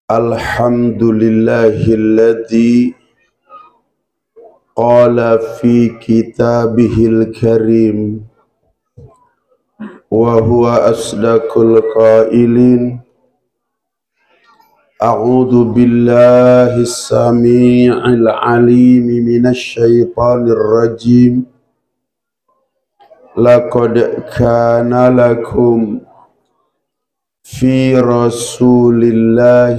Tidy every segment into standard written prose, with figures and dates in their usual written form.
Alhamdulillahilladzi qala fi kitabihil karim wa huwa asdaqul qailin. A'udzu billahi samii'il 'aliim minasy syaithaanir rajiim. Laqad kana lakum fi rasulillahi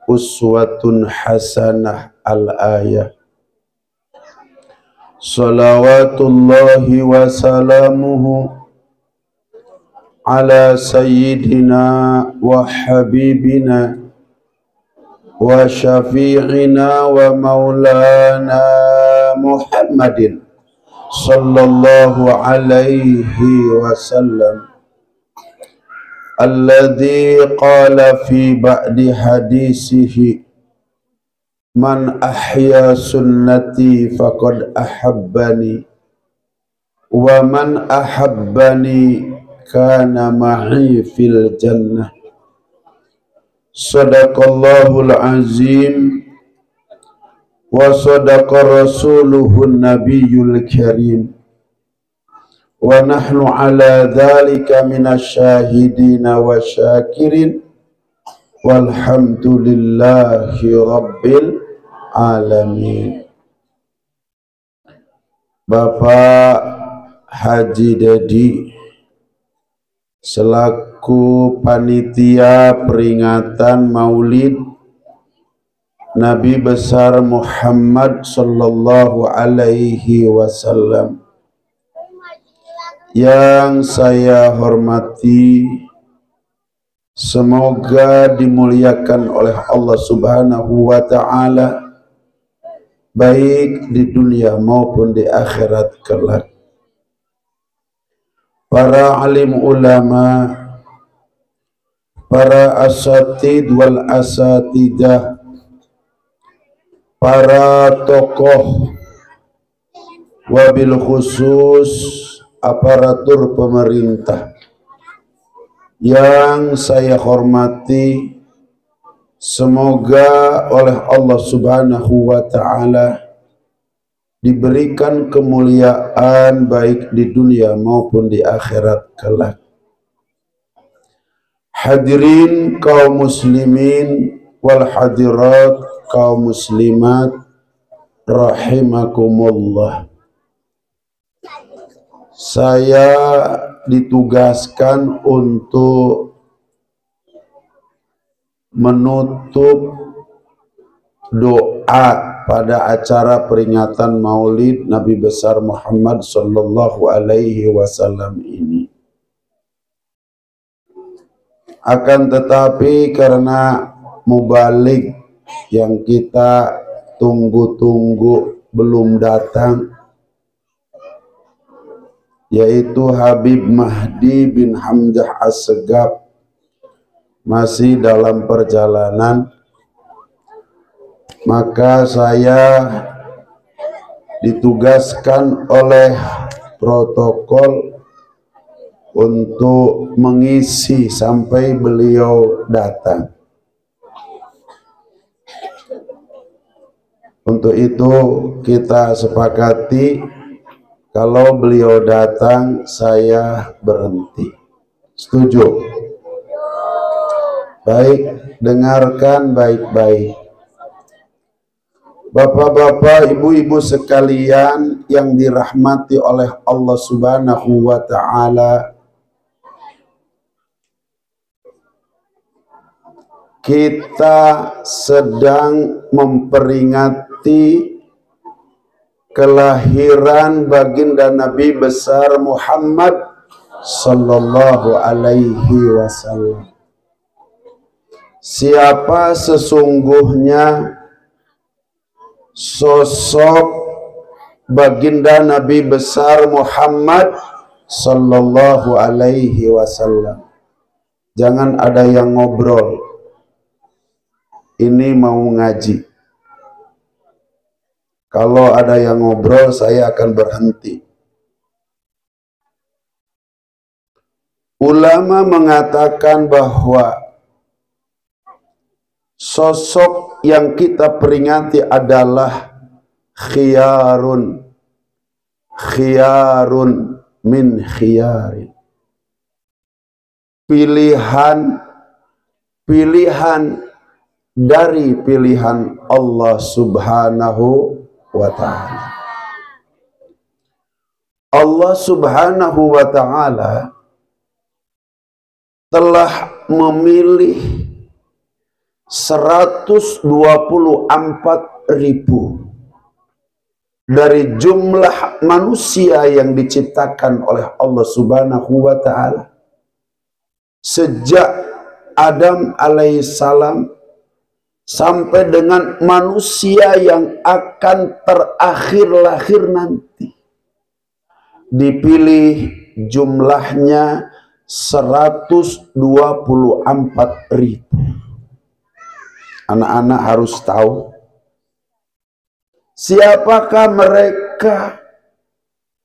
uswatun hasanah al-ayah. Salawatullahi wa salamuhu ala sayyidina wa habibina wa syafi'ina wa maulana Muhammadin sallallahu alaihi wasallam, alladzi qala fi ba'di hadisihi man ahya sunnati faqad ahabbani wa man ahabbani kana ma'i fil jannah. Sadaqallahul azim wa sadaqa rasuluhun nabiyyul karim. Wa nahnu ala dhalika minasyahidina wa syakirin walhamdulillahi rabbil alamin. Bapak Haji Dedi selaku panitia peringatan Maulid Nabi besar Muhammad sallallahu alaihi wasallam yang saya hormati, semoga dimuliakan oleh Allah Subhanahu wa ta'ala baik di dunia maupun di akhirat kelak. Para alim ulama, para asatid wal asatidah, para tokoh, wabil khusus aparatur pemerintah yang saya hormati, semoga oleh Allah Subhanahu wa ta'ala diberikan kemuliaan baik di dunia maupun di akhirat kelak. Hadirin kaum muslimin wal hadirat kaum muslimat rahimakumullah. Saya ditugaskan untuk menutup doa pada acara peringatan Maulid Nabi besar Muhammad sallallahu alaihi wasallam ini. Akan tetapi karena mubalik yang kita tunggu-tunggu belum datang, yaitu Habib Mahdi bin Hamzah As-Segaf, masih dalam perjalanan, maka saya ditugaskan oleh protokol untuk mengisi sampai beliau datang. Untuk itu kita sepakati kalau beliau datang saya berhenti. Setuju? Baik, dengarkan baik-baik. Bapak-bapak, ibu-ibu sekalian yang dirahmati oleh Allah Subhanahu wa ta'ala, kita sedang memperingati kelahiran baginda Nabi besar Muhammad sallallahu alaihi wasallam. Siapa sesungguhnya sosok baginda Nabi besar Muhammad sallallahu alaihi wasallam? Jangan ada yang ngobrol. Ini mau ngaji. Kalau ada yang ngobrol, saya akan berhenti. Ulama mengatakan bahwa Sosok yang kita peringati adalah khiyarun min khiyari. Pilihan dari pilihan Allah Subhanahu wa ta'ala. Allah Subhanahu wa ta'ala telah memilih 124.000 dari jumlah manusia yang diciptakan oleh Allah Subhanahu wa ta'ala. Sejak Adam alaihissalam sampai dengan manusia yang akan terakhir lahir nanti. Dipilih jumlahnya 124.000. Anak-anak harus tahu siapakah mereka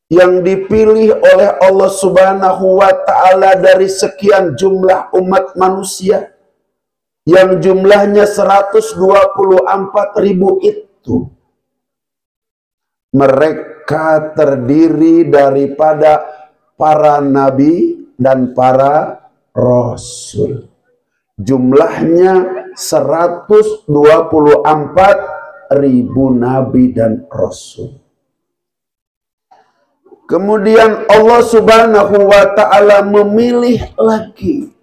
yang dipilih oleh Allah Subhanahu wa ta'ala dari sekian jumlah umat manusia yang jumlahnya 124.000 itu. Mereka terdiri daripada para nabi dan para rasul. Jumlahnya 124.000 nabi dan rasul. Kemudian Allah Subhanahu wa ta'ala memilih lagi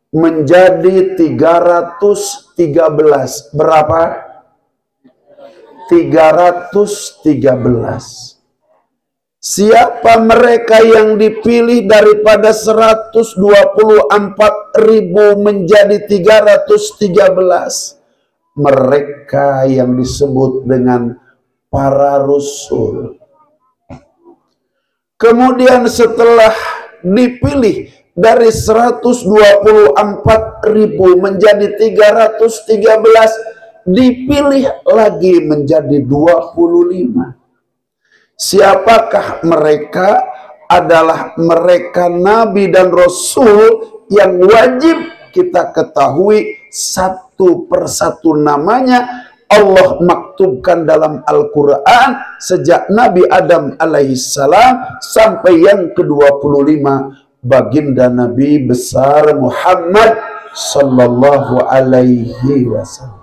menjadi 313. Berapa? 313. Siapa mereka yang dipilih daripada 124.000 menjadi 313? Mereka yang disebut dengan para rasul. Kemudian setelah dipilih dari 124.000 menjadi 313, dipilih lagi menjadi 25. Siapakah mereka? Adalah mereka nabi dan rasul yang wajib kita ketahui satu persatu namanya. Allah maktubkan dalam Al-Quran sejak Nabi Adam alaihissalam sampai yang ke-25, baginda Nabi besar Muhammad sallallahu alaihi wasallam.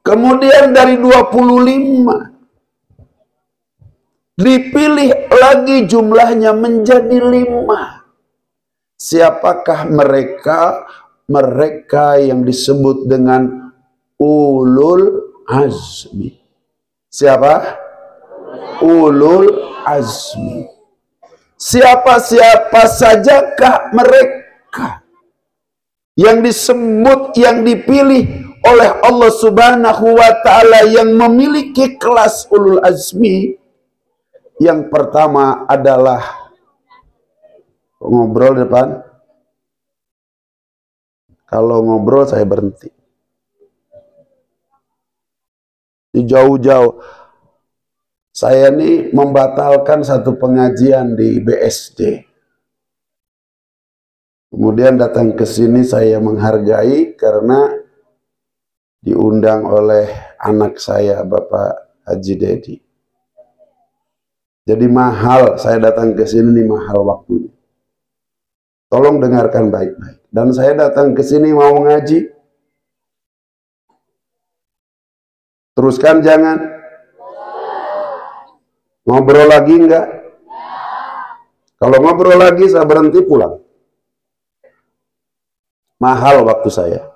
Kemudian dari 25 dipilih lagi jumlahnya menjadi 5. Siapakah mereka? Mereka yang disebut dengan ulul azmi. Siapa? Ulul azmi. Siapa-siapa sajakah mereka yang disebut, yang dipilih oleh Allah Subhanahu wa ta'ala yang memiliki kelas ulul azmi? Yang pertama adalah ngobrol depan. Kalau ngobrol saya berhenti. Jauh-jauh. Saya ini membatalkan satu pengajian di BSD. Kemudian datang ke sini saya menghargai karena diundang oleh anak saya, Bapak Haji Dedi. Jadi mahal saya datang ke sini, ini mahal waktunya. Tolong dengarkan baik-baik. Dan saya datang ke sini mau ngaji. Teruskan jangan. Ngobrol lagi enggak? Kalau ngobrol lagi saya berhenti pulang. Mahal waktu saya.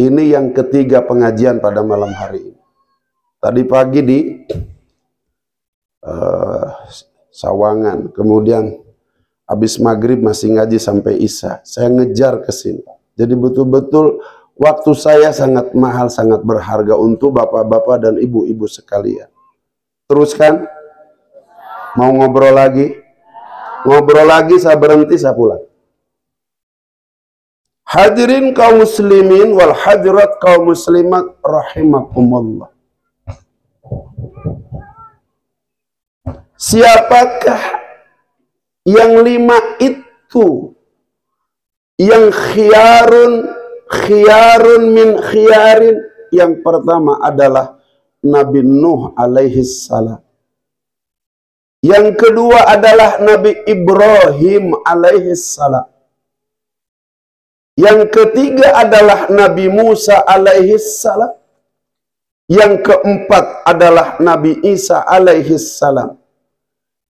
Ini yang ketiga pengajian pada malam hari ini. Tadi pagi di Sawangan. Kemudian habis maghrib masih ngaji sampai Isya. Saya ngejar ke sini. Jadi betul-betul waktu saya sangat mahal, sangat berharga untuk bapak-bapak dan ibu-ibu sekalian. Teruskan. Mau ngobrol lagi? Ngobrol lagi, saya berhenti, saya pulang. Hadirin kaum muslimin wal hadirat kaum muslimat rahimakumullah. Siapakah yang 5 itu? Yang khiyarun min khiyarin. Yang pertama adalah Nabi Nuh alaihi salam. Yang kedua adalah Nabi Ibrahim alaihi salam. Yang ketiga adalah Nabi Musa alaihi salam. Yang keempat adalah Nabi Isa alaihi salam.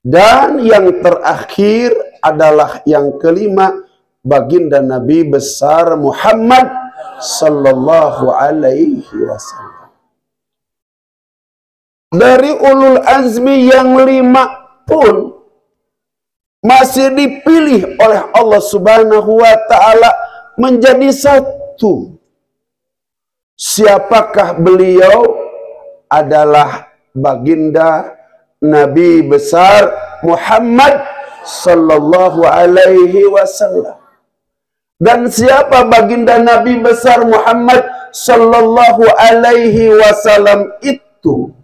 Dan yang terakhir adalah yang kelima, baginda Nabi besar Muhammad sallallahu alaihi wasallam. Dari ulul azmi yang 5 pun masih dipilih oleh Allah Subhanahu wa taala menjadi satu. Siapakah beliau? Adalah baginda Nabi besar Muhammad sallallahu alaihi wasallam. Dan siapa baginda Nabi besar Muhammad sallallahu alaihi wasallam itu?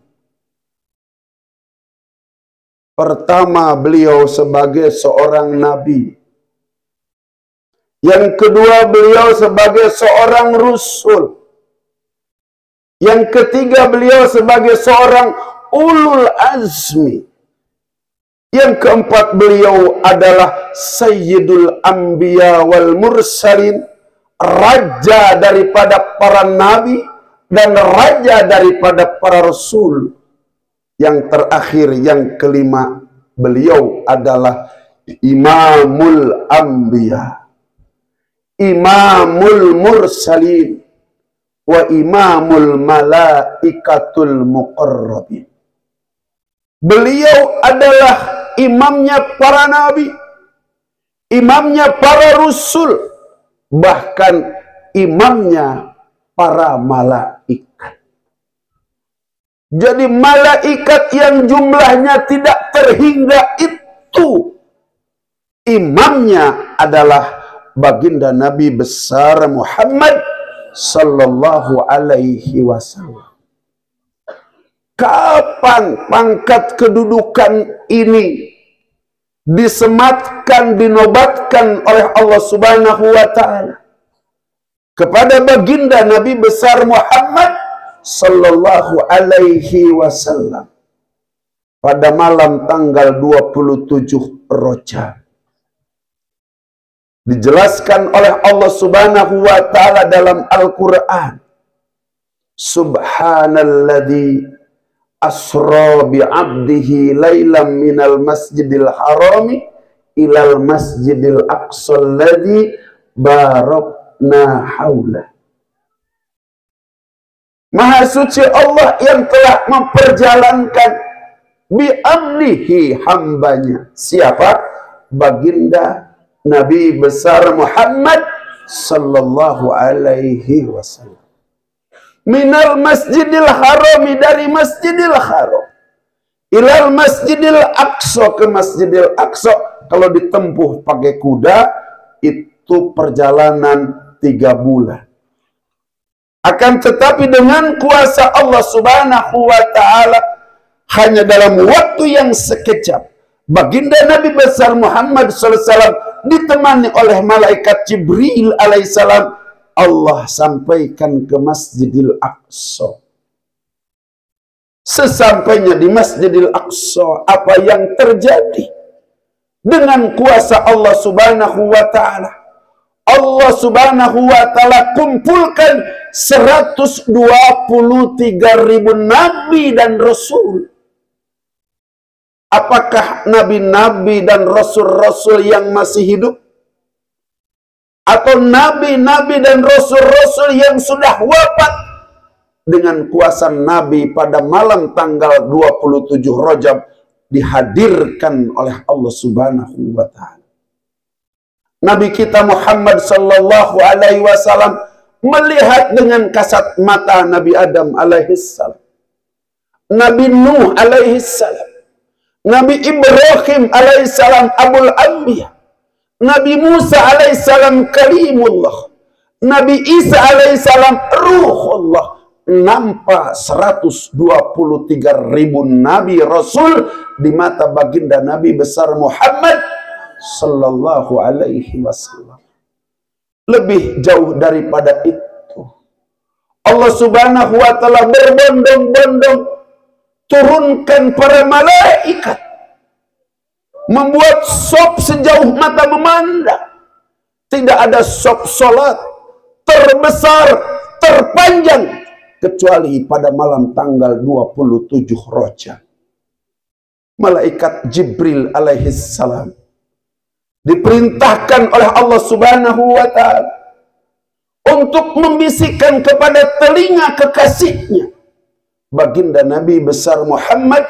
Pertama, beliau sebagai seorang nabi. Yang kedua, beliau sebagai seorang rasul. Yang ketiga, beliau sebagai seorang ulul azmi. Yang keempat, beliau adalah sayyidul anbiya wal mursalin, raja daripada para nabi dan raja daripada para rasul. Yang terakhir, yang kelima, beliau adalah imamul anbiya, imamul mursalin, wa imamul malaikatul muqarrabin. Beliau adalah imamnya para nabi, imamnya para rasul, bahkan imamnya para malaikat. Jadi malaikat yang jumlahnya tidak terhingga itu, imamnya adalah baginda Nabi besar Muhammad sallallahu alaihi wasallam. Kapan pangkat kedudukan ini disematkan, dinobatkan oleh Allah Subhanahu wa taala kepada baginda Nabi besar Muhammad sallallahu alaihi wasallam pada malam tanggal 27 Rajab. Dijelaskan oleh Allah Subhanahu wa taala dalam Al-Qur'an, Subhanalladzi asra bi'abdihi lailam minal masjidil harami ilal masjidil aqsa alladzi barakna haula. Maha suci Allah yang telah memperjalankan bi'abdihi, hambanya. Siapa? Baginda Nabi besar Muhammad sallallahu alaihi wasallam. Minal masjidil harami, dari masjidil haram, ilal masjidil aqsa, ke masjidil aqsa. Kalau ditempuh pakai kuda itu perjalanan 3 bulan. Akan tetapi dengan kuasa Allah Subhanahu wa taala, hanya dalam waktu yang sekejap, baginda Nabi besar Muhammad SAW ditemani oleh malaikat Jibril alaihissalam, Allah sampaikan ke Masjidil Aqsa. Sesampainya di Masjidil Aqsa, apa yang terjadi? Dengan kuasa Allah Subhanahu wa taala, Allah Subhanahu wa taala kumpulkan 123.000 nabi dan rasul. Apakah nabi-nabi dan rasul-rasul yang masih hidup? Atau nabi-nabi dan rasul-rasul yang sudah wafat? Dengan kuasa Nabi pada malam tanggal 27 Rajab dihadirkan oleh Allah Subhanahu wa taala. Nabi kita Muhammad sallallahu alaihi wasallam melihat dengan kasat mata Nabi Adam alaihissalam, Nabi Nuh alaihissalam, Nabi Ibrahim alaihissalam abul anbiya, Nabi Musa alaihissalam kalimullah, Nabi Isa alaihissalam ruhullah. Nampak 123.000 nabi rasul di mata baginda Nabi besar Muhammad sallallahu alaihi wasallam. lebih jauh daripada itu. Allah Subhanahu wa Ta'ala berbondong-bondong turunkan para malaikat, membuat sop sejauh mata memandang. Tidak ada sop solat terbesar, terpanjang, kecuali pada malam tanggal 27 Rajab. Malaikat Jibril alaihissalam diperintahkan oleh Allah Subhanahu wa Ta'ala untuk membisikkan kepada telinga kekasihnya, baginda Nabi besar Muhammad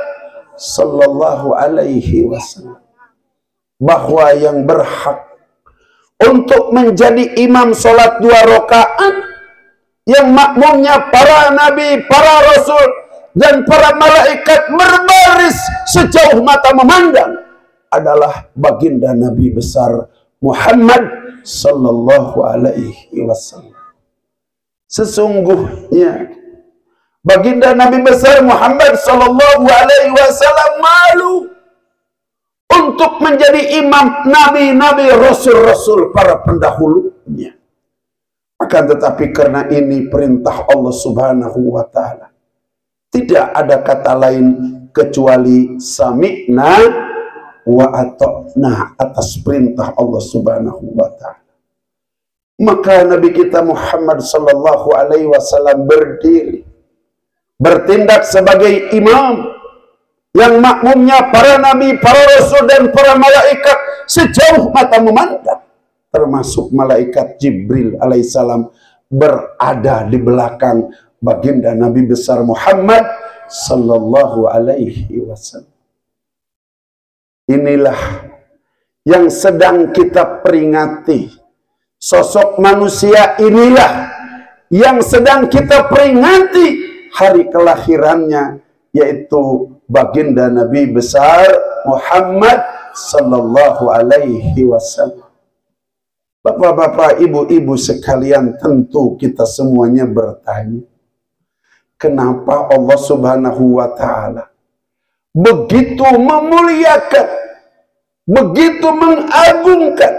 sallallahu alaihi wasallam, bahwa yang berhak untuk menjadi imam sholat 2 rakaat, yang makmumnya para nabi, para rasul, dan para malaikat berbaris sejauh mata memandang, adalah baginda Nabi besar Muhammad sallallahu alaihi wasallam. Sesungguhnya baginda Nabi besar Muhammad sallallahu alaihi wasallam malu untuk menjadi imam nabi-nabi, rasul-rasul para pendahulunya. Akan tetapi karena ini perintah Allah Subhanahu wa Ta'ala, tidak ada kata lain kecuali sami'na wa ata'na atas perintah Allah Subhanahu wa Ta'ala. Maka Nabi kita Muhammad sallallahu alaihi wasallam berdiri, bertindak sebagai imam, yang makmumnya para nabi, para rasul, dan para malaikat sejauh mata memandang, termasuk malaikat Jibril alaihissalam berada di belakang baginda Nabi besar Muhammad sallallahu alaihi wasallam. Inilah yang sedang kita peringati. Sosok manusia inilah yang sedang kita peringati hari kelahirannya, yaitu baginda Nabi besar Muhammad sallallahu alaihi wasallam. Bapak-bapak, ibu-ibu sekalian, tentu kita semuanya bertanya, kenapa Allah Subhanahu wa Ta'ala begitu memuliakan, begitu mengagungkan,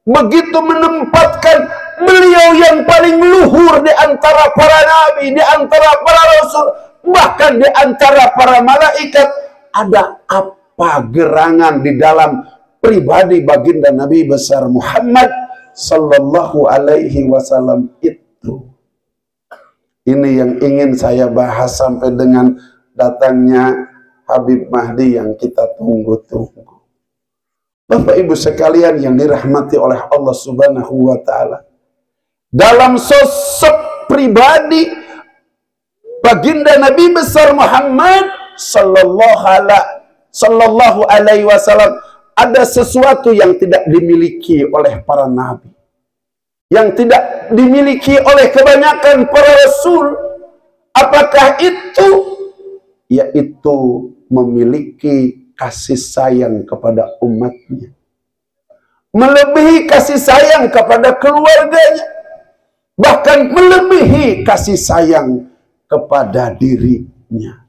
begitu menempatkan beliau yang paling luhur di antara para nabi, di antara para rasul, bahkan di antara para malaikat? Ada apa gerangan di dalam pribadi baginda Nabi besar Muhammad sallallahu alaihi wasallam itu? Ini yang ingin saya bahas sampai dengan datangnya Habib Mahdi yang kita tunggu-tunggu. Bapak Ibu sekalian yang dirahmati oleh Allah Subhanahu wa Ta'ala, dalam sosok pribadi baginda Nabi besar Muhammad sallallahu alaihi wasallam ada sesuatu yang tidak dimiliki oleh para nabi, yang tidak dimiliki oleh kebanyakan para rasul. Apakah itu? Yaitu memiliki kasih sayang kepada umatnya, melebihi kasih sayang kepada keluarganya, bahkan melebihi kasih sayang kepada dirinya.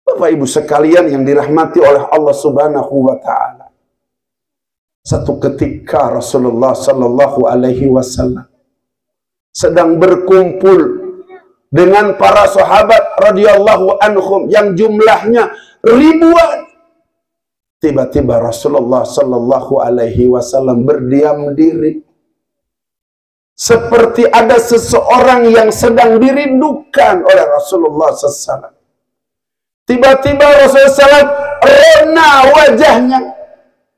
Bapak Ibu sekalian yang dirahmati oleh Allah Subhanahu wa Ta'ala, satu ketika Rasulullah sallallahu alaihi wasallam sedang berkumpul dengan para sahabat radhiyallahu anhum yang jumlahnya ribuan. Tiba-tiba Rasulullah sallallahu alaihi wasallam berdiam diri, seperti ada seseorang yang sedang dirindukan oleh Rasulullah SAW. Tiba-tiba Rasulullah SAW rena wajahnya,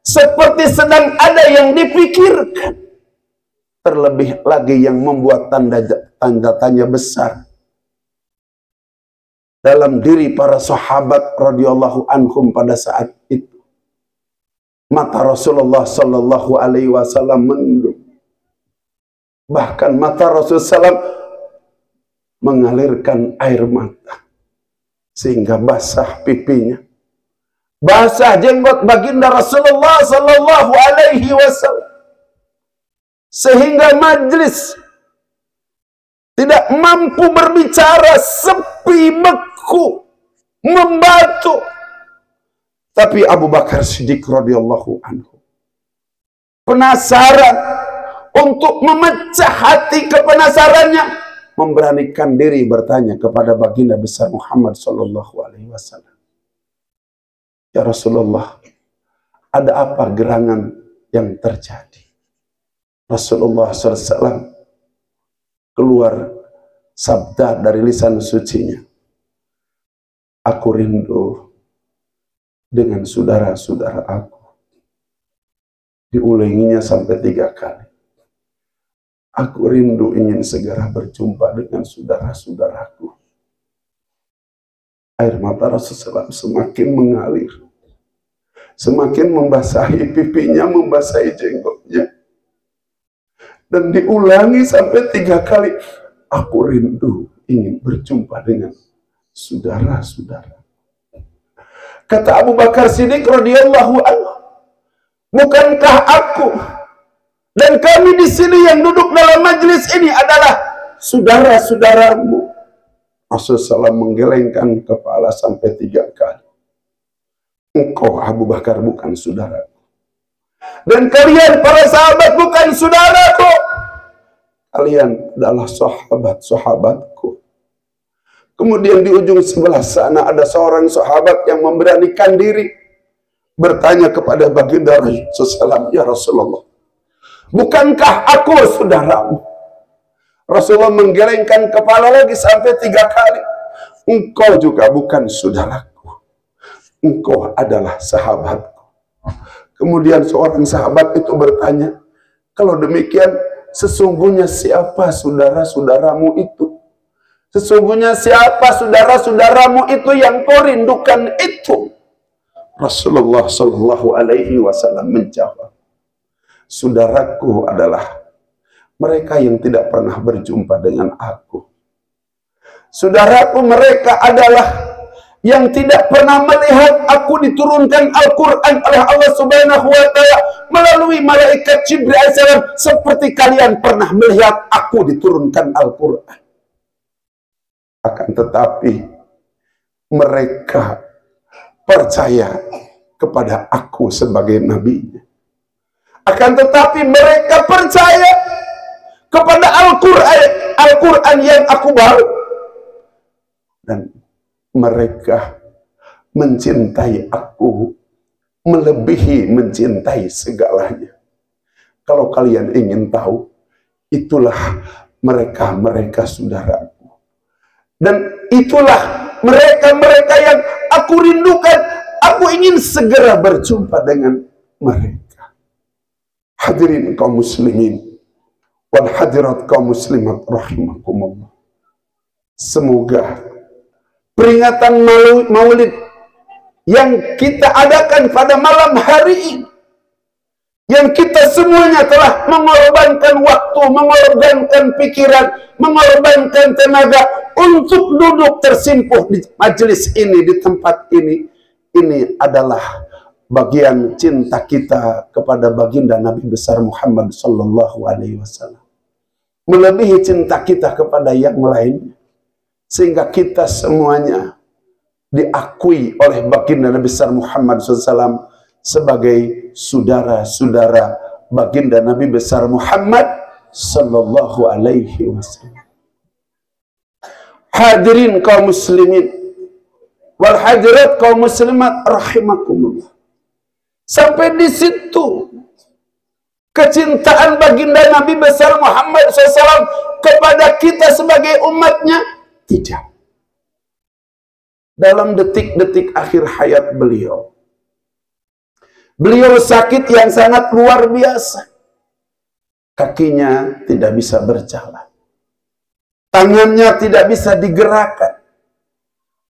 seperti sedang ada yang dipikirkan. Terlebih lagi yang membuat tanda tanya besar dalam diri para sahabat radhiyallahu anhum pada saat itu. Mata Rasulullah sallallahu alaihi wasallam mendung. Bahkan mata Rasulullah SAW mengalirkan air mata sehingga basah pipinya, basah jenggot baginda Rasulullah sallallahu alaihi wasallam, sehingga majlis tidak mampu berbicara, sepi, beku, membatu. Tapi Abu Bakar Siddiq radhiyallahu anhu penasaran untuk memecah hati kepenasarannya, memberanikan diri bertanya kepada baginda besar Muhammad sallallahu alaihi wasallam, "Ya Rasulullah, ada apa gerangan yang terjadi?" Rasulullah SAW keluar sabda dari lisan sucinya, "Aku rindu dengan saudara-saudara aku." Diulanginya sampai 3 kali. "Aku rindu ingin segera berjumpa dengan saudara-saudaraku." Air mata Rasulullah semakin mengalir, semakin membasahi pipinya, membasahi jenggotnya. Dan diulangi sampai 3 kali, "Aku rindu ingin berjumpa dengan saudara-saudara." Kata Abu Bakar Siddiq radhiyallahu anhu, "Bukankah aku dan kami di sini yang duduk dalam majelis ini adalah saudara-saudaramu?" Rasulullah SAW menggelengkan kepala sampai 3 kali. "Engkau Abu Bakar bukan saudaraku. Dan kalian para sahabat bukan saudaraku. Kalian adalah sahabat-sahabatku." Kemudian di ujung sebelah sana ada seorang sahabat yang memberanikan diri bertanya kepada baginda Rasulullah, "Ya Rasulullah, bukankah aku saudaramu?" Rasulullah menggelengkan kepala lagi sampai 3 kali. "Engkau juga bukan saudaraku. Engkau adalah sahabatku." Kemudian seorang sahabat itu bertanya, "Kalau demikian, sesungguhnya siapa saudara-saudaramu itu? Sesungguhnya siapa saudara-saudaramu itu yang kau rindukan itu?" Rasulullah Shallallahu Alaihi Wasallam menjawab, "Saudaraku adalah mereka yang tidak pernah berjumpa dengan aku. Saudaraku mereka adalah yang tidak pernah melihat aku diturunkan Al-Quran oleh Allah Subhanahu wa Ta'ala melalui malaikat Jibril AS, seperti kalian pernah melihat aku diturunkan Al-Quran. Akan tetapi mereka percaya kepada aku sebagai nabinya. Akan tetapi mereka percaya kepada Al-Quran yang aku bawa. Dan mereka mencintai aku melebihi mencintai segalanya. Kalau kalian ingin tahu, itulah mereka saudaraku. Dan itulah mereka yang aku rindukan. Aku ingin segera berjumpa dengan mereka." Hadirin kaum muslimin wal hadirat kaum muslimat rahimakumullah. Semoga peringatan Maulid yang kita adakan pada malam hari ini, yang kita semuanya telah mengorbankan waktu, mengorbankan pikiran, mengorbankan tenaga untuk duduk tersimpuh di majelis ini, di tempat ini adalah bagian cinta kita kepada baginda Nabi besar Muhammad sallallahu alaihi wasallam, melebihi cinta kita kepada yang lain, sehingga kita semuanya diakui oleh baginda Nabi besar Muhammad SAW sebagai saudara-saudara baginda Nabi besar Muhammad sallallahu alaihi wasallam. Hadirin kaum muslimin wal hadirat kaum muslimat rahimakumullah. Sampai di situ kecintaan baginda Nabi besar Muhammad SAW kepada kita sebagai umatnya? Tidak. Dalam detik-detik akhir hayat beliau sakit yang sangat luar biasa. Kakinya tidak bisa berjalan, tangannya tidak bisa digerakkan,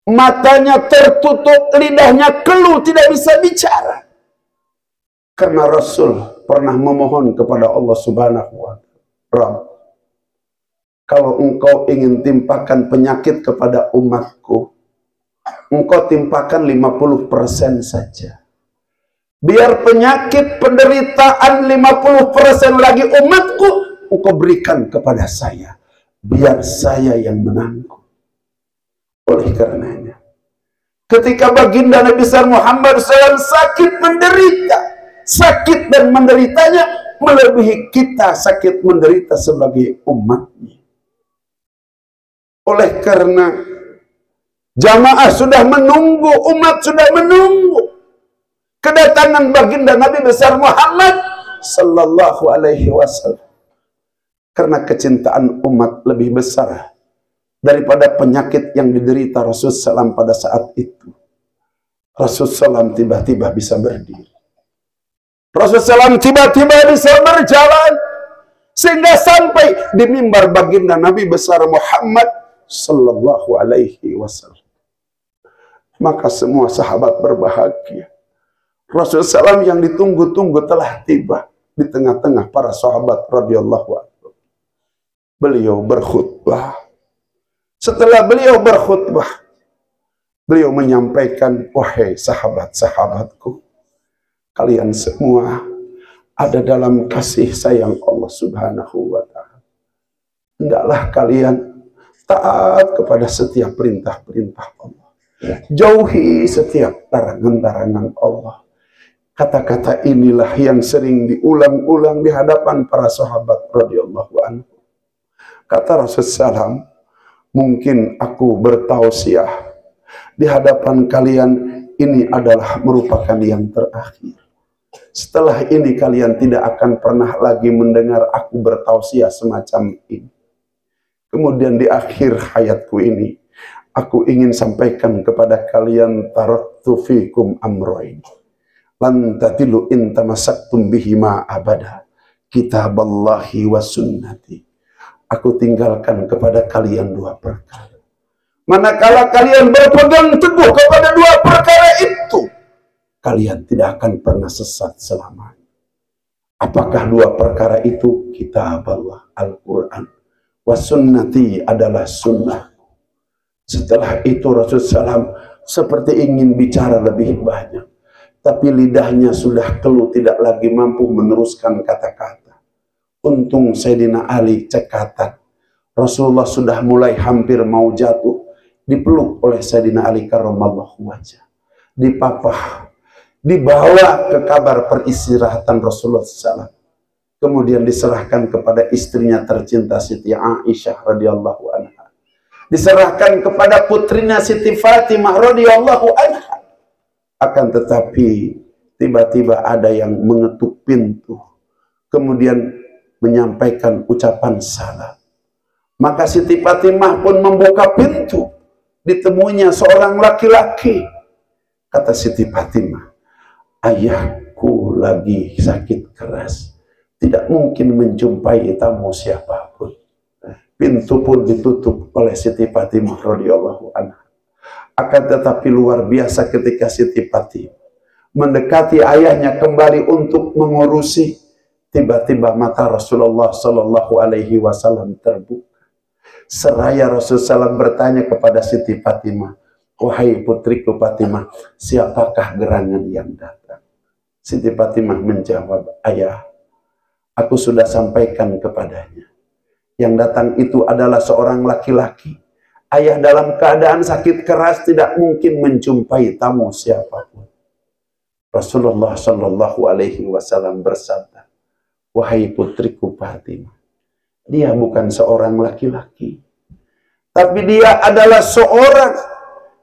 matanya tertutup, lidahnya keluh, tidak bisa bicara. Karena Rasul pernah memohon kepada Allah Subhanahu wa Ta'ala, "Kalau engkau ingin timpakan penyakit kepada umatku, engkau timpakan 50% saja. Biar penyakit penderitaan 50% lagi umatku, engkau berikan kepada saya. Biar saya yang menanggung." Oleh karenanya, ketika baginda Nabi besar Muhammad SAW sakit dan menderitanya, melebihi kita sakit menderita sebagai umatnya. Oleh karena jamaah sudah menunggu, umat sudah menunggu kedatangan baginda Nabi besar Muhammad sallallahu alaihi wasallam. Karena kecintaan umat lebih besar daripada penyakit yang diderita Rasulullah SAW pada saat itu. Rasulullah SAW tiba-tiba bisa berdiri. Rasulullah SAW tiba-tiba bisa berjalan. Sehingga sampai di mimbar baginda Nabi besar Muhammad sallallahu alaihi wasallam. Maka semua sahabat berbahagia. Rasulullah SAW yang ditunggu-tunggu telah tiba di tengah-tengah para sahabat radhiyallahu anhu. Beliau berkhutbah. Setelah beliau berkhutbah, beliau menyampaikan, wahai sahabat-sahabatku, kalian semua ada dalam kasih sayang Allah Subhanahu wa ta'ala. Hendaklah kalian taat kepada setiap perintah-perintah Allah. Jauhi setiap larangan-larangan Allah. Kata-kata inilah yang sering diulang-ulang di hadapan para sahabat radhiyallahu anhu. Kata Rasulullah SAW, mungkin aku bertausiah di hadapan kalian, ini adalah merupakan yang terakhir. Setelah ini kalian tidak akan pernah lagi mendengar aku bertausiah semacam ini. Kemudian di akhir hayatku ini, aku ingin sampaikan kepada kalian, taraktu fikum amroin lan tadilu in tamassaktum bihima abada, kitaballahi wa sunnati. Aku tinggalkan kepada kalian dua perkara. Manakala kalian berpegang teguh kepada dua perkara itu, kalian tidak akan pernah sesat selamanya. Apakah dua perkara itu? Kitab Allah, Al-Quran. Wasunnati adalah sunnah. Setelah itu Rasulullah SAW seperti ingin bicara lebih banyak. Tapi lidahnya sudah keluh, tidak lagi mampu meneruskan kata-kata. Untung Sayyidina Ali cekatan. Rasulullah sudah mulai hampir mau jatuh. Dipeluk oleh Sayyidina Ali karramallahu wajhah. Dipapah. Dibawa ke kabar peristirahatan Rasulullah SAW. Kemudian diserahkan kepada istrinya tercinta Siti Aisyah radhiyallahu anha. Diserahkan kepada putrinya Siti Fatimah radhiyallahu anha. Akan tetapi tiba-tiba ada yang mengetuk pintu. Kemudian menyampaikan ucapan salam. Maka Siti Fatimah pun membuka pintu. Ditemuinya seorang laki-laki. Kata Siti Fatimah, ayahku lagi sakit keras. Tidak mungkin menjumpai tamu siapapun. Pintu pun ditutup oleh Siti Fatimah radhiyallahu anha. Akan tetapi luar biasa ketika Siti Fatimah mendekati ayahnya kembali untuk mengurusi, tiba-tiba mata Rasulullah Sallallahu Alaihi Wasallam terbuka. Seraya Rasulullah SAW bertanya kepada Siti Fatimah, wahai putriku Fatimah, siapakah gerangan yang datang? Siti Fatimah menjawab, ayah, aku sudah sampaikan kepadanya. Yang datang itu adalah seorang laki-laki. Ayah dalam keadaan sakit keras tidak mungkin menjumpai tamu siapapun. Rasulullah Sallallahu Alaihi Wasallam bersabda, wahai putriku Fatimah, dia bukan seorang laki-laki, tapi dia adalah seorang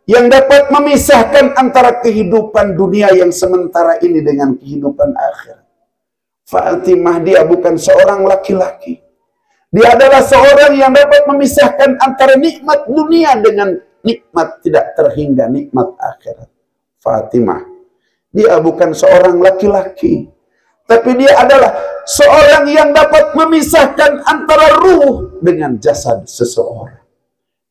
yang dapat memisahkan antara kehidupan dunia yang sementara ini dengan kehidupan akhirat. Fatimah, dia bukan seorang laki-laki. Dia adalah seorang yang dapat memisahkan antara nikmat dunia dengan nikmat tidak terhingga, nikmat akhirat. Fatimah, dia bukan seorang laki-laki, tapi dia adalah seorang yang dapat memisahkan antara ruh dengan jasad seseorang.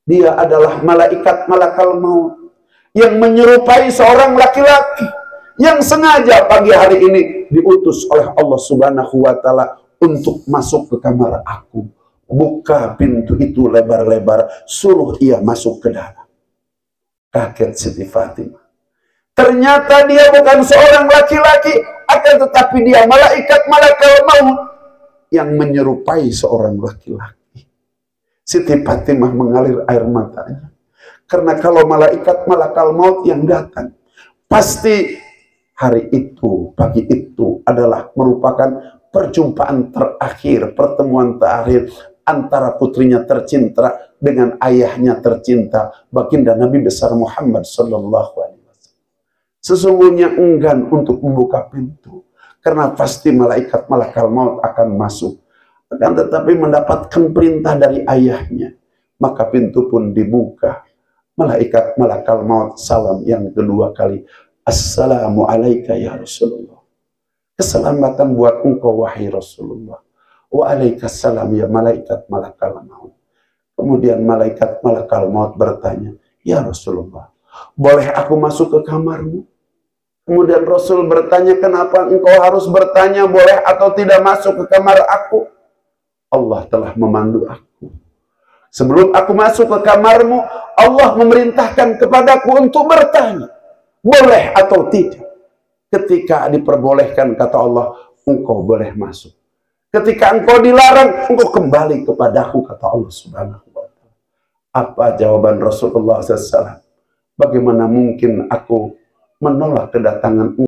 Dia adalah malaikat malakal maut yang menyerupai seorang laki-laki yang sengaja pagi hari ini diutus oleh Allah Subhanahu wa Ta'ala untuk masuk ke kamar aku. Buka pintu itu lebar-lebar, suruh ia masuk ke dalam. Kaget Siti Fatimah. Ternyata dia bukan seorang laki-laki, akan tetapi dia malaikat malakal maut yang menyerupai seorang laki-laki. Siti Fatimah mengalir air matanya. Karena kalau malaikat malakal maut yang datang, pasti hari itu, pagi itu adalah merupakan perjumpaan terakhir, pertemuan terakhir antara putrinya tercinta dengan ayahnya tercinta, baginda Nabi besar Muhammad sallallahu alaihi wasallam. Sesungguhnya enggan untuk membuka pintu, karena pasti malaikat maut akan masuk. Akan tetapi mendapatkan perintah dari ayahnya, maka pintu pun dibuka. Malaikat maut salam yang kedua kali, assalamu alaika ya Rasulullah. Keselamatan buat engkau wahai Rasulullah. Waalaikumsalam ya malaikat malakal maut. Kemudian malaikat malakal maut bertanya, ya Rasulullah, boleh aku masuk ke kamarmu? Kemudian Rasul bertanya, kenapa engkau harus bertanya boleh atau tidak masuk ke kamar aku? Allah telah memandu aku. Sebelum aku masuk ke kamarmu, Allah memerintahkan kepadaku untuk bertanya, boleh atau tidak? Ketika diperbolehkan, kata Allah, engkau boleh masuk. Ketika engkau dilarang, engkau kembali kepadaku, kata Allah Subhanahu wa ta'ala. Apa jawaban Rasulullah SAW? Bagaimana mungkin aku menolak kedatangan